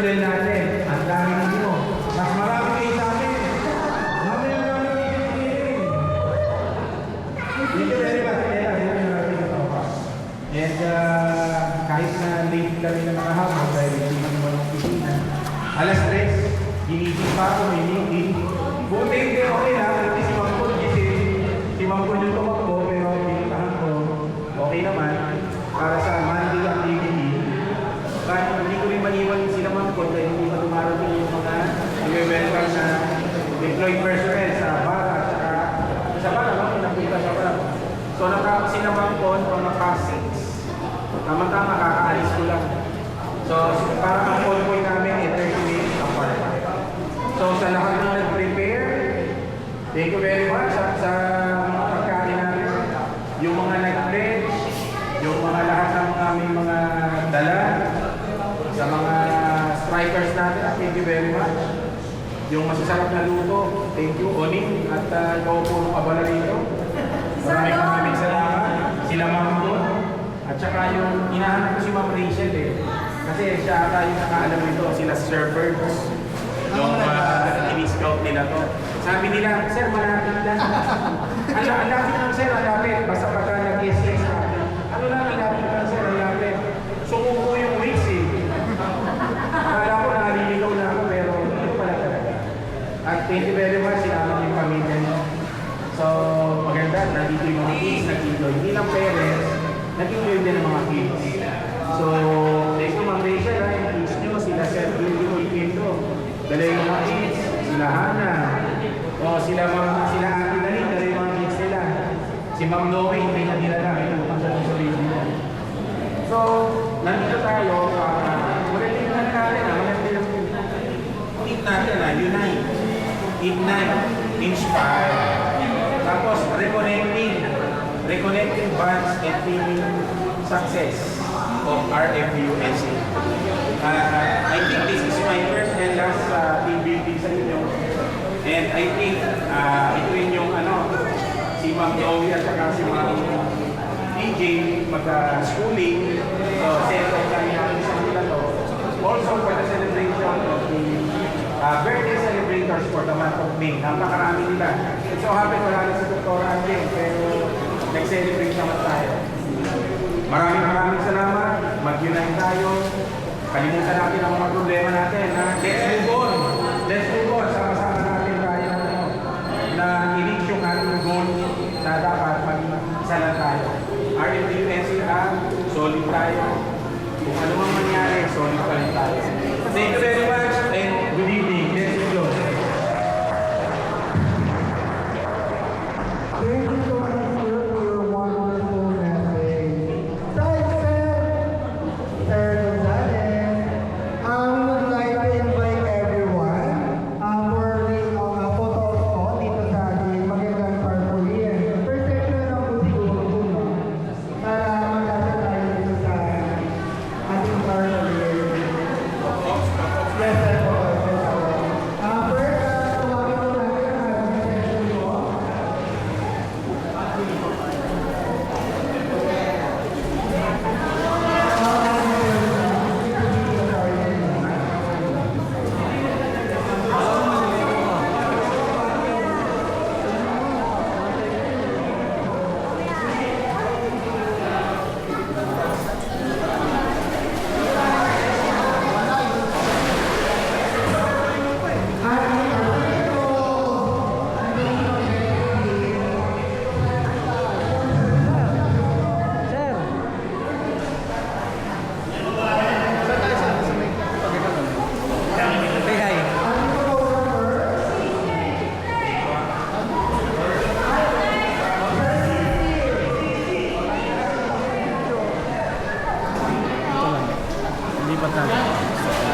level natin. Ang dami nyo. Mas marami kayo sa amin. Mamaya namin i-share. Thank you very much. And kahit na late kami na nakahapon dahil hindi man naman ang pisina, alas 3, ginising pa ako, may meeting. Buti hindi okay na, kasi si Mang Paul gising. Si Mang Paul yung tumakbo, pero pinitahan ko, okay naman. Para sa Monday activity. Kahit hindi ko rin maniwan sila Mang Paul dahil hindi pa dumarating yung mga i-welcome na employed personnel sa Bara at sa Bara, napunta sa Bara. So sila Mang Paul, mga 6. Tama-tama, kakaalis ko lang. So, para ang call point namin, 30 minutes apart. So, sa lahat ng nag-prepare, thank you very much sa mga pagkain namin. Yung mga nag-pledge, yung mga lahat ng aming mga dala, sa mga strikers natin, thank you very much. Yung masasarap na luto, thank you, Oning, at ikaw po ng abala rito. Maraming salamat. Sila Ma'am doon. At saka yung hinahanap ko si Ma'am Rachel kasi siya ata yung nakaalam nito, sila surfers. Yung in-scout nila to. Sabi nila, sir, malapit lang. Alapit lang sir, alapit. Basta pagka nag-yes-yes ka. Ano lang, alapit lang sir, alapit. Sumuko yung weeks Akala ko nakaliligaw na ako, pero ito pala talaga. At thank you very much, sinama yung pamilya nyo. So, maganda, nandito yung mga kids, nag-enjoy. Hindi lang parents, nag-enjoy din ang mga kids. So, thank you Ma'am Rachel, yung kids nyo, sila Sir Beautiful Pinto. Dala yung mga kids, sila Hana. O sila Ate Dali, dala yung mga kids nila. Si Ma'am Noe, hindi na nila lang, ito ang sa baby mo. So, nandito tayo, maganda yung natin, maganda yung need natin, unite. Ignite, inspire. Tapos, reconnecting bonds and teaming success of RFUSA. I think this is my first and last team building sa inyo. And I think ito rin yung si Ma'am Joey at saka si Ma'am DJ mag-schooling. So, set up tayo natin sa nila to. Also for the celebration of the birthday celebrators for the month of May. Napakarami nila. It's so happy wala na si Dr. Andeng, pero nag-celebrate naman tayo. Maraming salamat. Mag-unite tayo. Kalimutan natin ang mga problema natin. Let's move on. Let's move on. Sama-sama natin tayo na i-reach yung ating goal na dapat mag-isa lang tayo. RFUSA, solid tayo. Kung ano mang mangyari, solid pa rin tayo. Thank you very much.